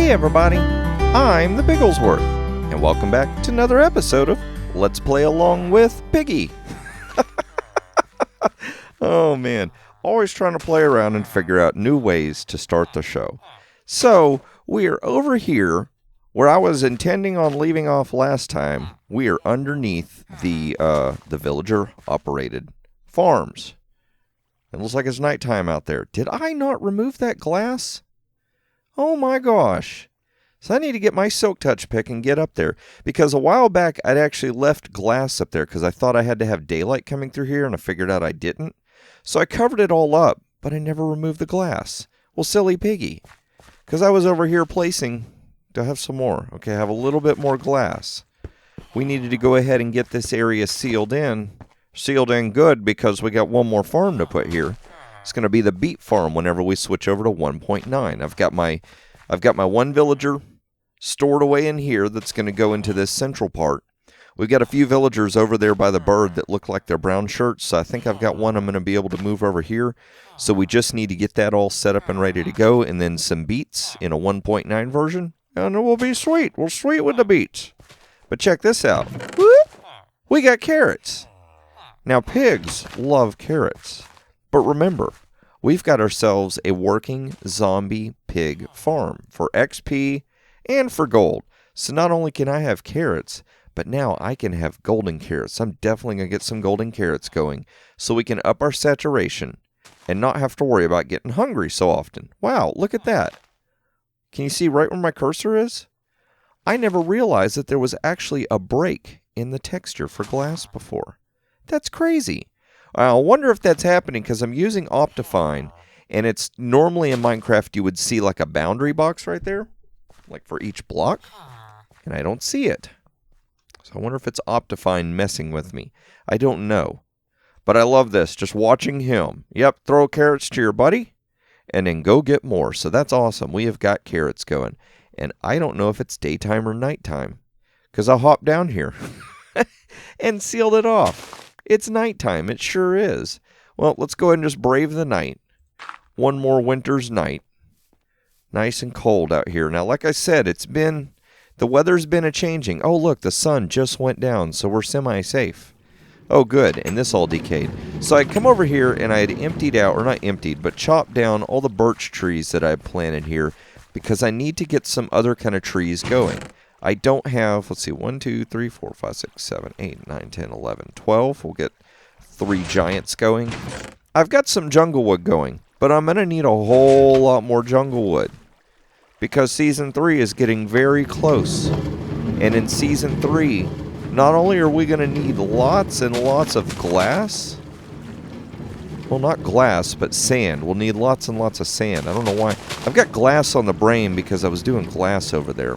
Hey everybody, I'm the Bigglesworth, and welcome back to another episode of Let's Play Along with Piggy. Oh man, always trying to play around and figure out new ways to start the show. So, we are over here, where I was intending on leaving off last time. We are underneath the villager-operated farms. It looks like it's nighttime out there. Did I not remove that glass? Oh my gosh. So I need to get my silk touch pick and get up there. Because a while back, I'd actually left glass up there because I thought I had to have daylight coming through here, and I figured out I didn't. So I covered it all up, but I never removed the glass. Well, silly piggy. Because I was over here placing to have some more. Okay, I have a little bit more glass. We needed to go ahead and get this area sealed in. Sealed in good because we got one more farm to put here. It's going to be the beet farm whenever we switch over to 1.9. I've got my one villager stored away in here that's going to go into this central part. We've got a few villagers over there by the bird that look like they're brown shirts, so I think I've got one I'm going to be able to move over here. So we just need to get that all set up and ready to go, and then some beets in a 1.9 version, and it will be sweet. We're sweet with the beets. But check this out. We got carrots. Now, pigs love carrots. But remember, we've got ourselves a working zombie pig farm for XP and for gold. So not only can I have carrots, but now I can have golden carrots. I'm definitely going to get some golden carrots going so we can up our saturation and not have to worry about getting hungry so often. Wow, look at that. Can you see right where my cursor is? I never realized that there was actually a break in the texture for glass before. That's crazy. I wonder if that's happening because I'm using Optifine, and it's normally in Minecraft you would see like a boundary box right there, like for each block, and I don't see it. So I wonder if it's Optifine messing with me. I don't know. But I love this, just watching him. Yep, throw carrots to your buddy, and then go get more. So that's awesome. We have got carrots going. And I don't know if it's daytime or nighttime, because I hopped down here and sealed it off. It's nighttime. It sure is. Well, let's go ahead and just brave the night. One more winter's night. Nice and cold out here. Now, like I said, the weather's been a-changing. Oh, look, the sun just went down, so we're semi-safe. Oh, good, and this all decayed. So I come over here, and I had emptied out, or not emptied, but chopped down all the birch trees that I planted here because I need to get some other kind of trees going. I don't have, let's see, 1, 2, 3, 4, 5, 6, 7, 8, 9, 10, 11, 12. We'll get 3 giants going. I've got some jungle wood going, but I'm going to need a whole lot more jungle wood because Season 3 is getting very close. And in Season 3, not only are we going to need lots and lots of glass, well, not glass, but sand. We'll need lots and lots of sand. I don't know why. I've got glass on the brain because I was doing glass over there.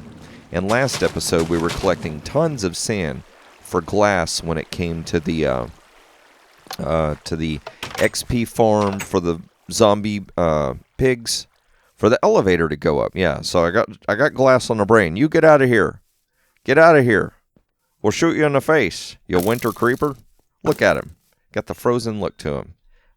And last episode, we were collecting tons of sand for glass when it came to the XP farm for the zombie pigs, for the elevator to go up. Yeah, so I got glass on the brain. You get out of here. Get out of here. We'll shoot you in the face, you winter creeper. Look at him. Got the frozen look to him.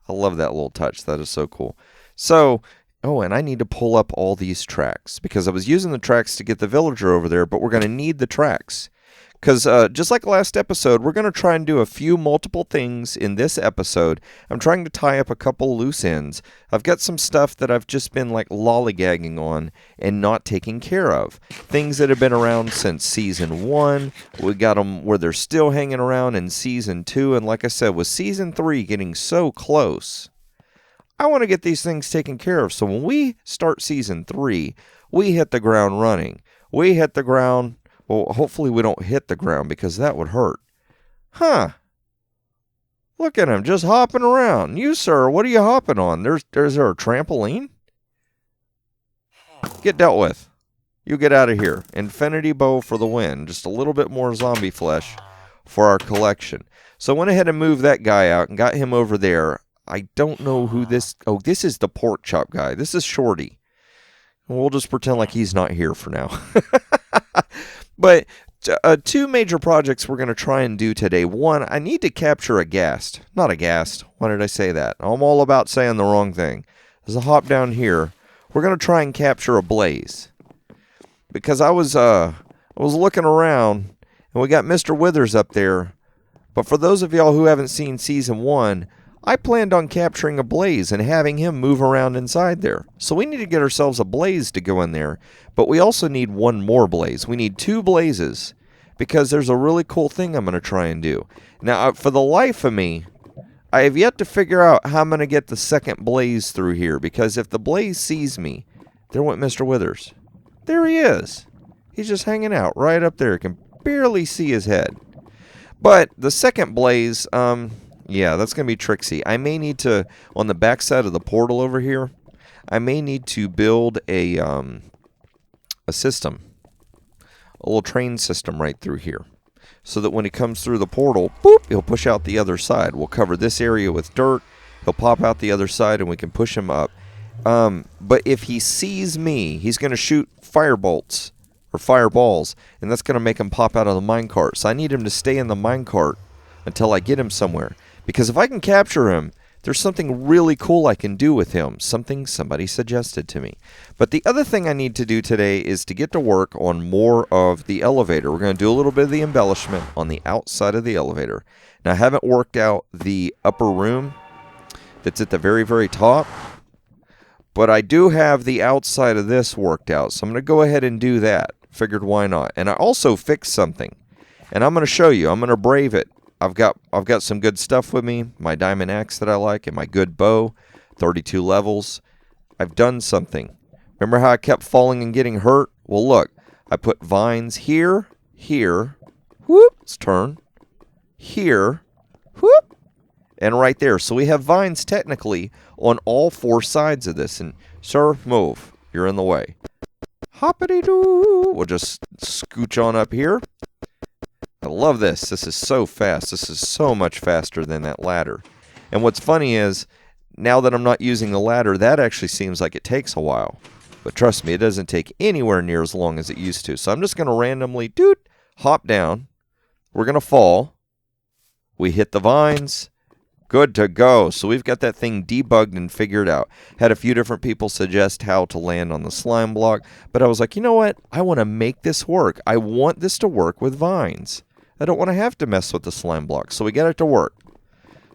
I love that little touch. That is so cool. So... oh, and I need to pull up all these tracks because I was using the tracks to get the villager over there, but we're going to need the tracks. Because just like last episode, we're going to try and do a few multiple things in this episode. I'm trying to tie up a couple loose ends. I've got some stuff that I've just been like lollygagging on and not taking care of. Things that have been around since Season 1. We got them where they're still hanging around in Season 2. And like I said, with Season 3 getting so close, I want to get these things taken care of. So when we start Season 3, we hit the ground running. We hit the ground. Well, hopefully we don't hit the ground because that would hurt. Huh. Look at him just hopping around. You, sir, what are you hopping on? There's there a trampoline? Get dealt with. You get out of here. Infinity bow for the win. Just a little bit more zombie flesh for our collection. So I went ahead and moved that guy out and got him over there. I don't know who this... oh, this is the pork chop guy. This is Shorty. We'll just pretend like he's not here for now. But 2 major projects we're going to try and do today. One, I need to capture a ghast. Not a ghast. Why did I say that? I'm all about saying the wrong thing. There's a hop down here. We're going to try and capture a blaze. because I was looking around, and we got Mr. Withers up there. But for those of y'all who haven't seen Season 1, I planned on capturing a blaze and having him move around inside there. So we need to get ourselves a blaze to go in there. But we also need one more blaze. We need 2 blazes, because there's a really cool thing I'm going to try and do. Now, for the life of me, I have yet to figure out how I'm going to get the second blaze through here. Because if the blaze sees me, there went Mr. Withers. There he is. He's just hanging out right up there. You can barely see his head. But the second blaze, yeah, that's going to be tricksy. I may need to, on the back side of the portal over here, I may need to build a system. A little train system right through here. So that when he comes through the portal, boop, he'll push out the other side. We'll cover this area with dirt. He'll pop out the other side and we can push him up. But if he sees me, he's going to shoot firebolts. Or fireballs, and that's going to make him pop out of the minecart. So I need him to stay in the minecart until I get him somewhere. Because if I can capture him, there's something really cool I can do with him. Something somebody suggested to me. But the other thing I need to do today is to get to work on more of the elevator. We're going to do a little bit of the embellishment on the outside of the elevator. Now, I haven't worked out the upper room that's at the very, very top. But I do have the outside of this worked out. So I'm going to go ahead and do that. Figured why not. And I also fixed something. And I'm going to show you. I'm going to brave it. I've got some good stuff with me. My diamond axe that I like and my good bow. 32 levels. I've done something. Remember how I kept falling and getting hurt? Well, look. I put vines here. Here. Whoop. Let's turn. Here. Whoop. And right there. So we have vines technically on all 4 sides of this. And, sir, move. You're in the way. Hoppity-doo. We'll just scooch on up here. I love this. This is so fast. This is so much faster than that ladder. And what's funny is, now that I'm not using the ladder, that actually seems like it takes a while. But trust me, it doesn't take anywhere near as long as it used to. So I'm just going to randomly, hop down. We're going to fall. We hit the vines. Good to go. So we've got that thing debugged and figured out. Had a few different people suggest how to land on the slime block. But I was like, you know what? I want to make this work. I want this to work with vines. I don't want to have to mess with the slime block. So we got it to work.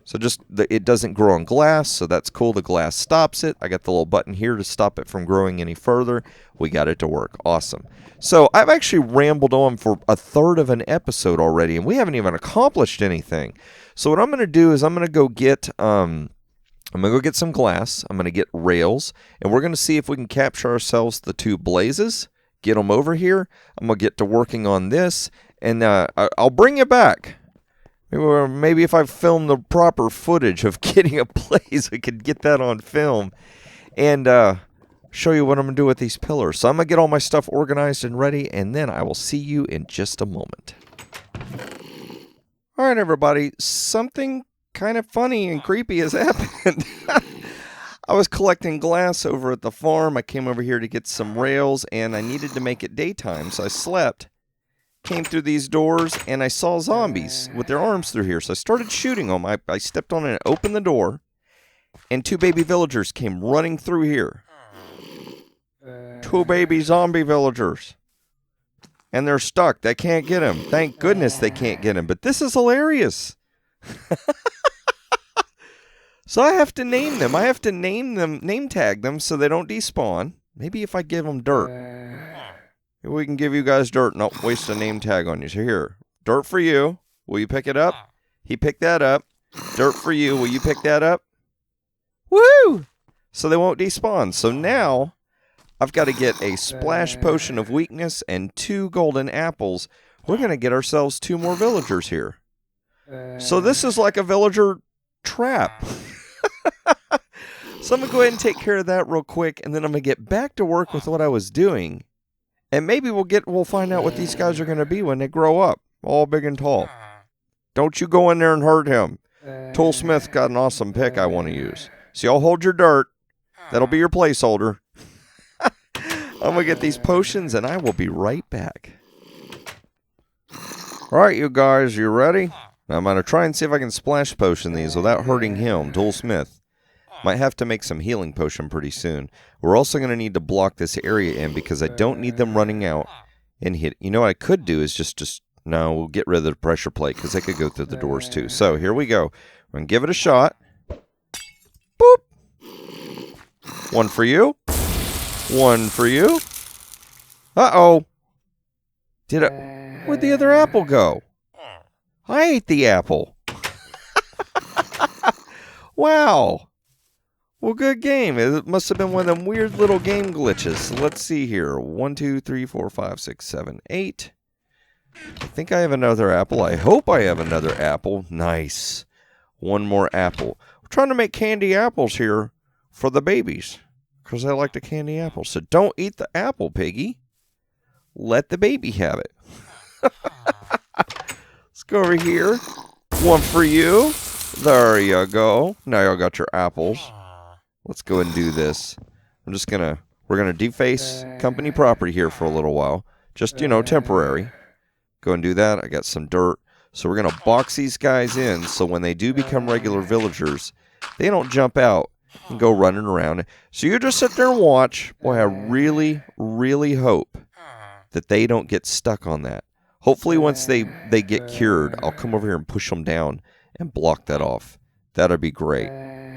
So just, it doesn't grow on glass. So that's cool. The glass stops it. I got the little button here to stop it from growing any further. We got it to work. Awesome. So I've actually rambled on for a third of an episode already. And we haven't even accomplished anything. So what I'm going to do is I'm going to go get some glass. I'm going to get rails, and we're going to see if we can capture ourselves the 2 blazes, get them over here. I'm going to get to working on this, and I'll bring you back. Maybe if I film the proper footage of getting a blaze, we could get that on film and show you what I'm going to do with these pillars. So I'm going to get all my stuff organized and ready, and then I will see you in just a moment. All right, everybody, something kind of funny and creepy has happened. I was collecting glass over at the farm. I came over here to get some rails, and I needed to make it daytime, so I slept. Came through these doors, and I saw zombies with their arms through here, so I started shooting them. I stepped on it and opened the door, and 2 baby villagers came running through here. 2 baby zombie villagers. And they're stuck. They can't get him. Thank goodness they can't get him. But this is hilarious. So I have to name them. I have to name tag them so they don't despawn. Maybe if I give them dirt. Maybe we can give you guys dirt. Not waste a name tag on you. So here. Dirt for you. Will you pick it up? He picked that up. Dirt for you. Will you pick that up? Woo! So they won't despawn. So now I've got to get a splash potion of weakness and 2 golden apples. We're going to get ourselves 2 more villagers here. So this is like a villager trap. So I'm going to go ahead and take care of that real quick, and then I'm going to get back to work with what I was doing. And maybe we'll find out what these guys are going to be when they grow up, all big and tall. Don't you go in there and hurt him. Toolsmith's got an awesome pick I want to use. So y'all hold your dirt. That'll be your placeholder. I'm going to get these potions, and I will be right back. All right, you guys, you ready? I'm going to try and see if I can splash potion these without hurting him, Toolsmith. Might have to make some healing potion pretty soon. We're also going to need to block this area in because I don't need them running out and hit. You know what I could do is just no, we'll get rid of the pressure plate because they could go through the doors too. So here we go. We're going to give it a shot. Boop. One for you. One for you. Uh-oh. Where'd the other apple go? I ate the apple. Wow. Well, good game. It must have been one of them weird little game glitches. So let's see here. 1, 2, 3, 4, 5, 6, 7, 8. I think I have another apple. I hope I have another apple. Nice. One more apple. We're trying to make candy apples here for the babies because I like the candy apples. So don't eat the apple, Piggy. Let the baby have it. Let's go over here. One for you. There you go. Now y'all got your apples. Let's go and do this. We're going to deface company property here for a little while. Just, temporary. Go and do that. I got some dirt. So we're going to box these guys in so when they do become regular villagers, they don't jump out and go running around. So you just sit there and watch. Boy, I really, really hope that they don't get stuck on that. Hopefully once they get cured, I'll come over here and push them down and block that off. That'd be great.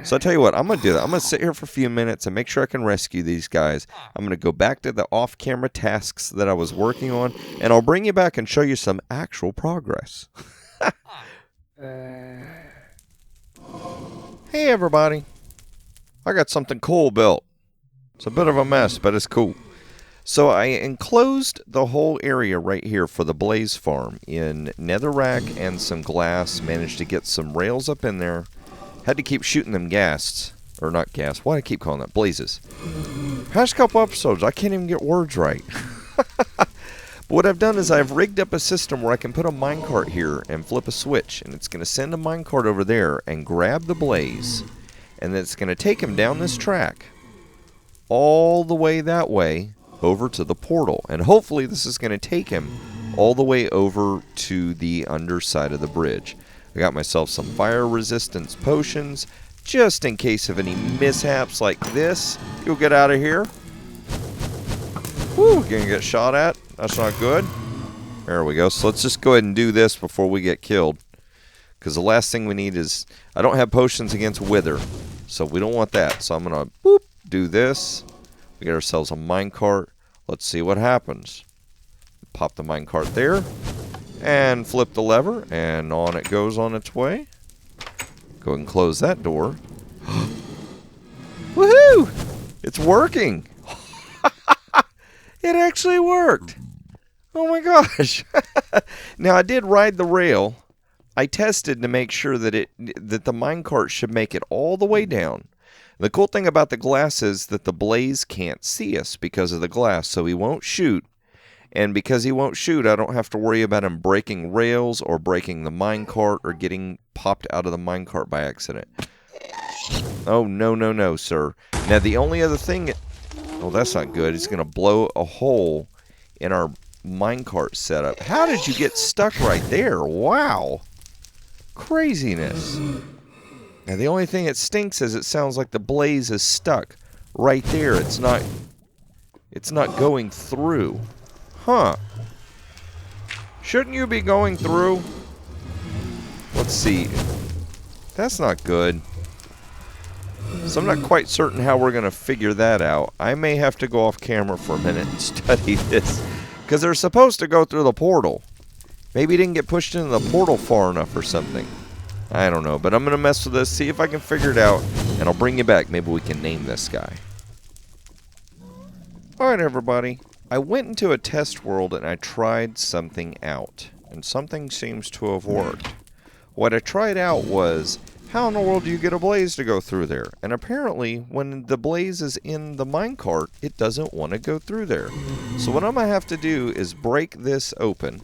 So I tell you what, I'm going to do that. I'm going to sit here for a few minutes and make sure I can rescue these guys. I'm going to go back to the off-camera tasks that I was working on, and I'll bring you back and show you some actual progress. Hey, everybody. I got something cool built. It's a bit of a mess, but it's cool. So I enclosed the whole area right here for the blaze farm in netherrack and some glass. Managed to get some rails up in there. Had to keep shooting them ghasts. Or not ghasts. Why do I keep calling that? Blazes. Past couple episodes, I can't even get words right. But what I've done is I've rigged up a system where I can put a minecart here and flip a switch. And it's going to send a minecart over there and grab the blaze. And then it's going to take him down this track. All the way that way. Over to the portal. And hopefully this is going to take him all the way over to the underside of the bridge. I got myself some fire resistance potions just in case of any mishaps like this. You'll get out of here. Woo, gonna get shot at. That's not good. There we go. So let's just go ahead and do this before we get killed. Because the last thing we need is... I don't have potions against wither. So we don't want that. So I'm going to do this. We get ourselves a minecart. Let's see what happens. Pop the minecart there. And flip the lever. And on it goes on its way. Go ahead and close that door. Woohoo! It's working! It actually worked! Oh my gosh! Now I did ride the rail. I tested to make sure that the minecart should make it all the way down. The cool thing about the glass is that the blaze can't see us because of the glass, so he won't shoot. And because he won't shoot, I don't have to worry about him breaking rails or breaking the minecart or getting popped out of the minecart by accident. Oh, no, no, no, sir. Now, the only other thing... Oh, that's not good. It's going to blow a hole in our minecart setup. How did you get stuck right there? Wow. Craziness. Now, the only thing that stinks is it sounds like the blaze is stuck right there. It's not going through. Huh. Shouldn't you be going through? Let's see. That's not good. So I'm not quite certain how we're going to figure that out. I may have to go off camera for a minute and study this. Because they're supposed to go through the portal. Maybe he didn't get pushed into the portal far enough or something. I don't know. But I'm going to mess with this, see if I can figure it out. And I'll bring you back. Maybe we can name this guy. Alright, everybody. I went into a test world and I tried something out. And something seems to have worked. What I tried out was... how in the world do you get a blaze to go through there? And apparently, when the blaze is in the minecart, it doesn't want to go through there. So what I'm going to have to do is break this open.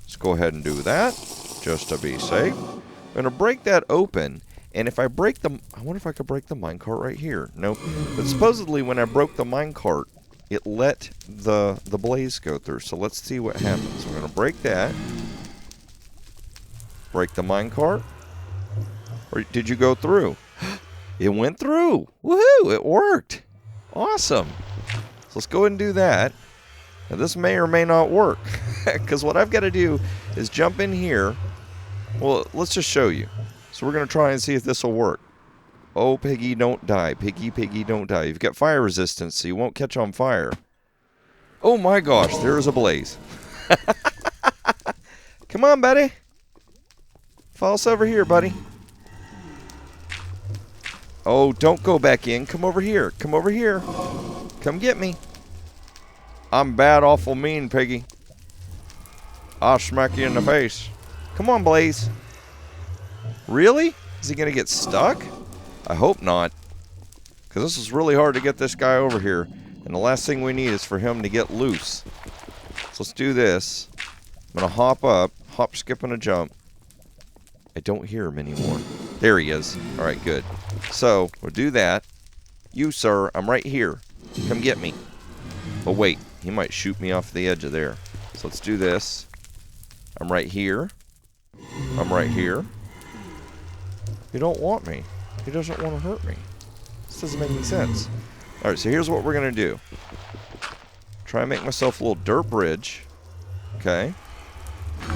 Let's go ahead and do that, just to be safe. I'm going to break that open, and if I break the... I wonder if I could break the minecart right here. Nope. But supposedly, when I broke the minecart, it let the blaze go through. So let's see what happens. We're going to break that. Break the minecart. Or did you go through? It went through. Woohoo! It worked. Awesome. So let's go ahead and do that. Now this may or may not work. Because what I've got to do is jump in here. Well, let's just show you. So we're going to try and see if this will work. Oh, Piggy, don't die. Piggy, Piggy, don't die. You've got fire resistance, so you won't catch on fire. Oh my gosh, there is a blaze. Come on, buddy. Follow us over here, buddy. Oh, don't go back in. Come over here. Come over here. Come get me. I'm bad, awful mean, Piggy. I'll smack you in the face. Come on, Blaze. Really? Is he going to get stuck? I hope not. Because this is really hard to get this guy over here. And the last thing we need is for him to get loose. So let's do this. I'm going to hop up. Hop, skip, and a jump. I don't hear him anymore. There he is. Alright, good. So, we'll do that. You, sir, I'm right here. Come get me. Oh, wait. He might shoot me off the edge of there. So let's do this. I'm right here. I'm right here. He don't want me. He doesn't want to hurt me. This doesn't make any sense. Alright, so here's what we're going to do. Try and make myself a little dirt bridge. Okay.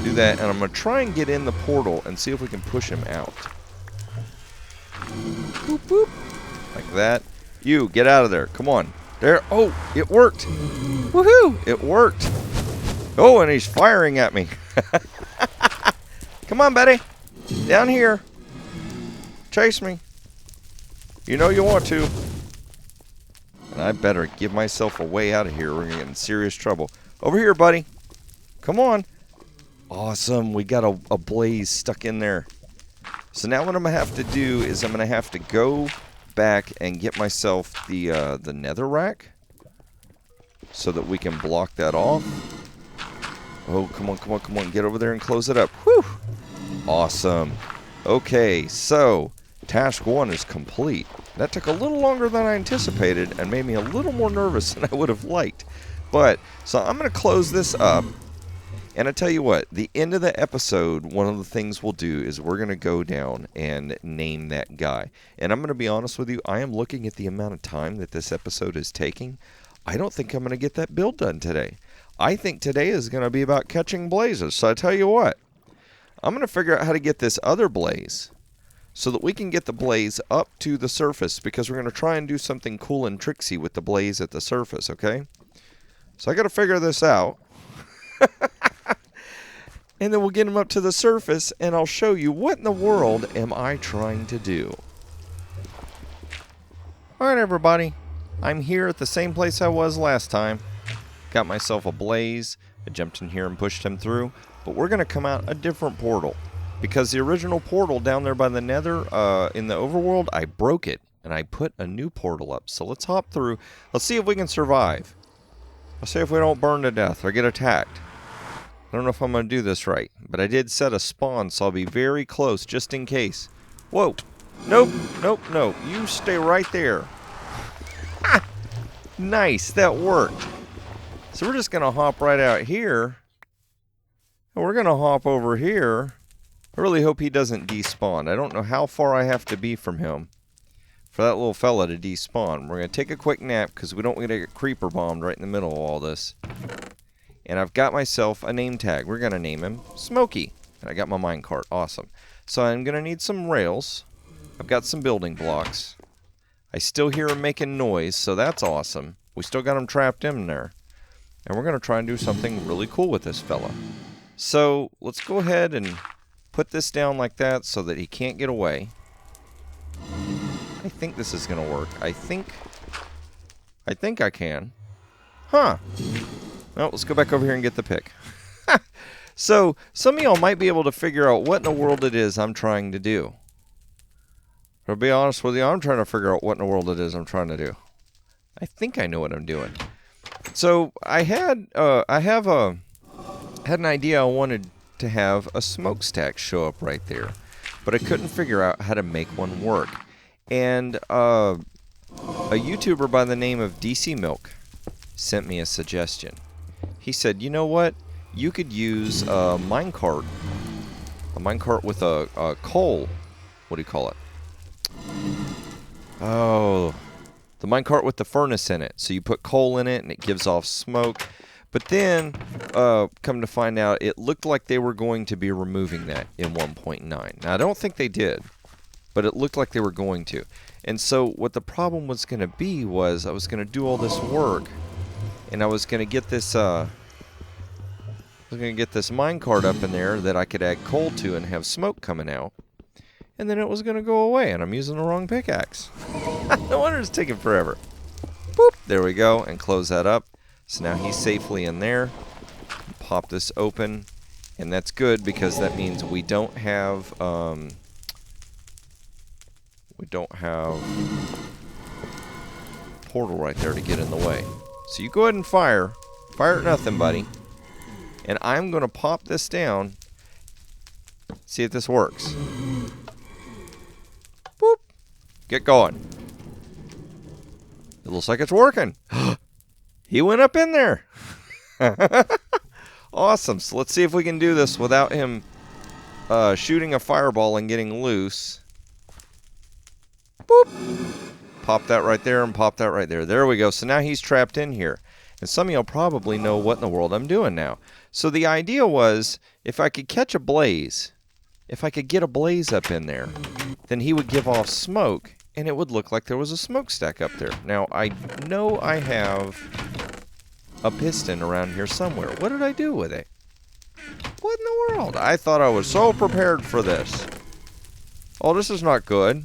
Do that, and I'm going to try and get in the portal and see if we can push him out. Boop, boop. Like that. You, get out of there. Come on. There. Oh, it worked. Woohoo! It worked. Oh, and he's firing at me. Come on, buddy. Down here. Chase me. You know you want to. And I better give myself a way out of here. We're going to get in serious trouble. Over here, buddy. Come on. Awesome. We got a blaze stuck in there. So now what I'm going to have to do is I'm going to have to go back and get myself the nether rack so that we can block that off. Oh, come on, come on, come on. Get over there and close it up. Whew. Awesome. Okay, so task 1 is complete. That took a little longer than I anticipated and made me a little more nervous than I would have liked. But, so I'm going to close this up. And I tell you what, the end of the episode, one of the things we'll do is we're going to go down and name that guy. And I'm going to be honest with you, I am looking at the amount of time that this episode is taking. I don't think I'm going to get that build done today. I think today is going to be about catching blazes. So I tell you what, I'm going to figure out how to get this other blaze so that we can get the blaze up to the surface, because we're going to try and do something cool and tricksy with the blaze at the surface, okay? So I got to figure this out. And then we'll get him up to the surface, and I'll show you what in the world am I trying to do. Alright, everybody. I'm here at the same place I was last time. Got myself a blaze. I jumped in here and pushed him through. But we're going to come out a different portal. Because the original portal down there by the nether in the overworld, I broke it. And I put a new portal up. So let's hop through. Let's see if we can survive. Let's see if we don't burn to death or get attacked. I don't know if I'm going to do this right, but I did set a spawn, so I'll be very close just in case. Whoa. Nope, nope, nope. You stay right there. Ah, nice, that worked. So we're just going to hop right out here. And we're going to hop over here. I really hope he doesn't despawn. I don't know how far I have to be from him for that little fella to despawn. We're going to take a quick nap because we don't want to get creeper bombed right in the middle of all this. And I've got myself a name tag. We're going to name him Smokey. And I got my minecart. Awesome. So I'm going to need some rails. I've got some building blocks. I still hear him making noise, so that's awesome. We still got him trapped in there. And we're going to try and do something really cool with this fella. So let's go ahead and put this down like that so that he can't get away. I think this is going to work. I think I can. Huh. Well, let's go back over here and get the pick. So, some of y'all might be able to figure out what in the world it is I'm trying to do. To be honest with you, I'm trying to figure out what in the world it is I'm trying to do. I think I know what I'm doing. So, I had an idea I wanted to have a smokestack show up right there. But I couldn't figure out how to make one work. And a YouTuber by the name of DC Milk sent me a suggestion. He said, you know what? You could use a minecart with a coal. What do you call it? Oh, the minecart with the furnace in it. So you put coal in it and it gives off smoke. But then, come to find out, it looked like they were going to be removing that in 1.9. Now, I don't think they did, but it looked like they were going to. And so what the problem was going to be was I was going to do all this work, and I was going to get this minecart up in there that I could add coal to and have smoke coming out. And then it was going to go away, and I'm using the wrong pickaxe. No wonder it's taking forever. Boop. There we go, and close that up. So now he's safely in there. Pop this open, and that's good because that means we don't have portal right there to get in the way. So you go ahead and fire at nothing, buddy. And I'm going to pop this down. See if this works. Boop. Get going. It looks like it's working. He went up in there. Awesome. So let's see if we can do this without him shooting a fireball and getting loose. Boop. Pop that right there and pop that right there. There we go. So now he's trapped in here. And some of y'all probably know what in the world I'm doing now. So the idea was, if I could catch a blaze, if I could get a blaze up in there, then he would give off smoke, and it would look like there was a smokestack up there. Now, I know I have a piston around here somewhere. What did I do with it? What in the world? I thought I was so prepared for this. Oh, this is not good.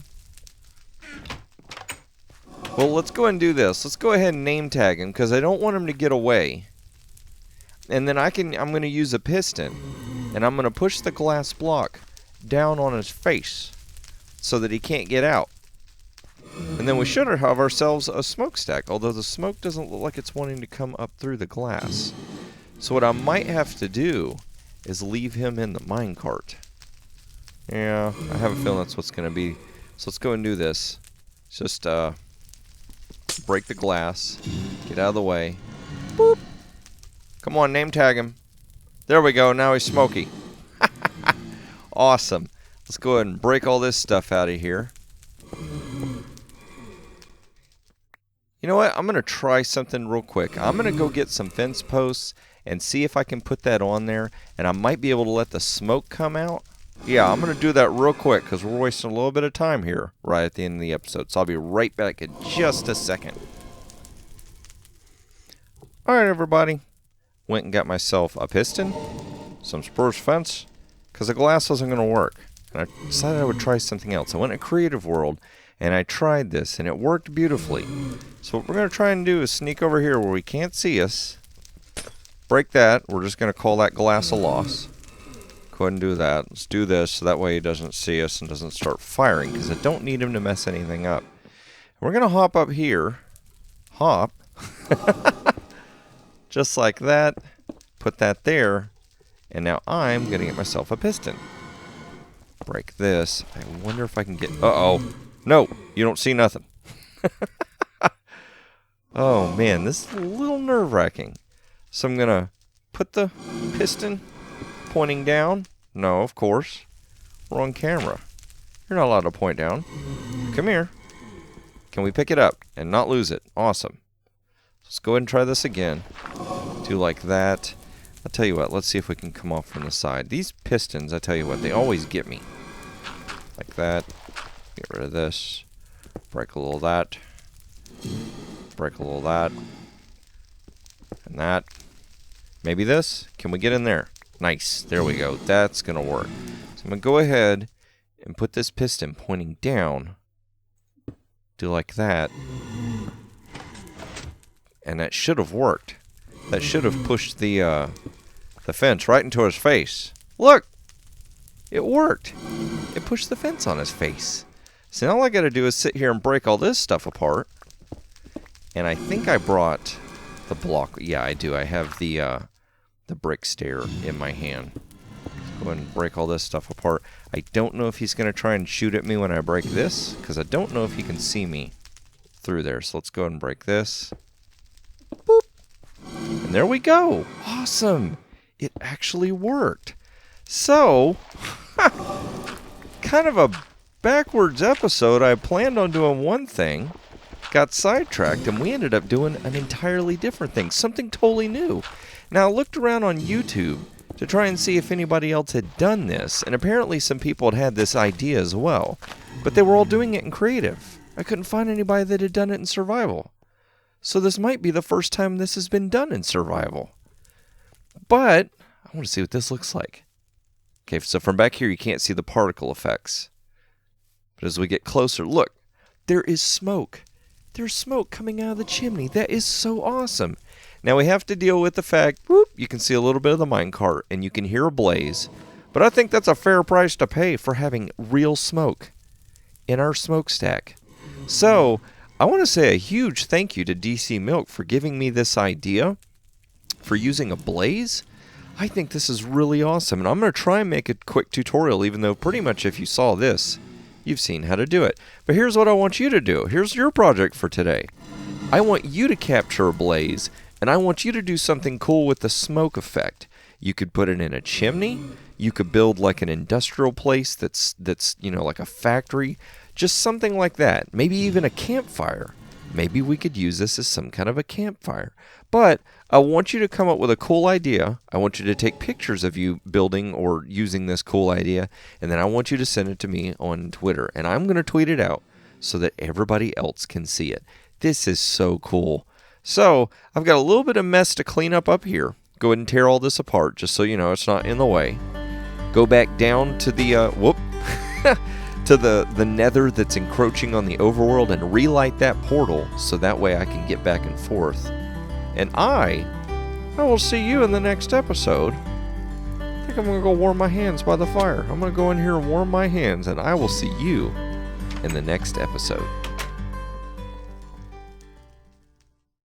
Well, let's go ahead and do this. Let's go ahead and name tag him, because I don't want him to get away. And then I'm going to use a piston, and I'm going to push the glass block down on his face so that he can't get out. And then we should have ourselves a smokestack, although the smoke doesn't look like it's wanting to come up through the glass. So what I might have to do is leave him in the minecart. Yeah, I have a feeling that's what's going to be. So let's go and do this. Just break the glass, get out of the way. Boop. Come on, name tag him. There we go. Now he's smoky. Awesome. Let's go ahead and break all this stuff out of here. You know what? I'm going to try something real quick. I'm going to go get some fence posts and see if I can put that on there. And I might be able to let the smoke come out. Yeah, I'm going to do that real quick because we're wasting a little bit of time here right at the end of the episode. So I'll be right back in just a second. Alright, everybody. Went and got myself a piston, some spruce fence, because the glass wasn't going to work. And I decided I would try something else. I went to Creative World, and I tried this, and it worked beautifully. So what we're going to try and do is sneak over here where we can't see us. Break that. We're just going to call that glass a loss. Go ahead and do that. Let's do this so that way he doesn't see us and doesn't start firing, because I don't need him to mess anything up. We're going to hop up here. Hop. Just like that. Put that there. And now I'm going to get myself a piston. Break this. I wonder if I can get... Uh-oh. No, you don't see nothing. Oh, man, this is a little nerve-wracking. So I'm going to put the piston pointing down. No, of course. We're on camera. You're not allowed to point down. Come here. Can we pick it up and not lose it? Awesome. Let's go ahead and try this again. Do like that. I'll tell you what, let's see if we can come off from the side. These pistons, I tell you what, they always get me. Like that. Get rid of this. Break a little of that. Break a little of that. And that. Maybe this? Can we get in there? Nice. There we go. That's going to work. So I'm going to go ahead and put this piston pointing down. Do like that. And that should have worked. That should have pushed the fence right into his face. Look! It worked. It pushed the fence on his face. So now all I got to do is sit here and break all this stuff apart. And I think I brought the block. Yeah, I do. I have the brick stair in my hand. Let's go ahead and break all this stuff apart. I don't know if he's going to try and shoot at me when I break this, because I don't know if he can see me through there. So let's go ahead and break this. Boop. And there we go. Awesome. It actually worked. So, kind of a backwards episode, I planned on doing one thing, got sidetracked, and we ended up doing an entirely different thing, something totally new. Now, I looked around on YouTube to try and see if anybody else had done this, and apparently some people had this idea as well, but they were all doing it in creative. I couldn't find anybody that had done it in survival. So this might be the first time this has been done in survival. But I want to see what this looks like. Okay, so from back here you can't see the particle effects. But as we get closer, look, there is smoke. There's smoke coming out of the chimney. That is so awesome. Now we have to deal with the fact, whoop, you can see a little bit of the minecart and you can hear a blaze. But I think that's a fair price to pay for having real smoke in our smokestack. So I want to say a huge thank you to DC Milk for giving me this idea for using a blaze. I think this is really awesome, and I'm going to try and make a quick tutorial, even though pretty much if you saw this, you've seen how to do it. But here's what I want you to do. Here's your project for today. I want you to capture a blaze, and I want you to do something cool with the smoke effect. You could put it in a chimney. You could build like an industrial place that's like a factory. Just something like that. Maybe even a campfire. Maybe we could use this as some kind of a campfire. But I want you to come up with a cool idea. I want you to take pictures of you building or using this cool idea. And then I want you to send it to me on Twitter. And I'm going to tweet it out so that everybody else can see it. This is so cool. So I've got a little bit of mess to clean up here. Go ahead and tear all this apart just so you know it's not in the way. Go back down to the, to the nether that's encroaching on the overworld and relight that portal so that way I can get back and forth. And I will see you in the next episode. I think I'm going to go warm my hands by the fire. I'm going to go in here and warm my hands, and I will see you in the next episode.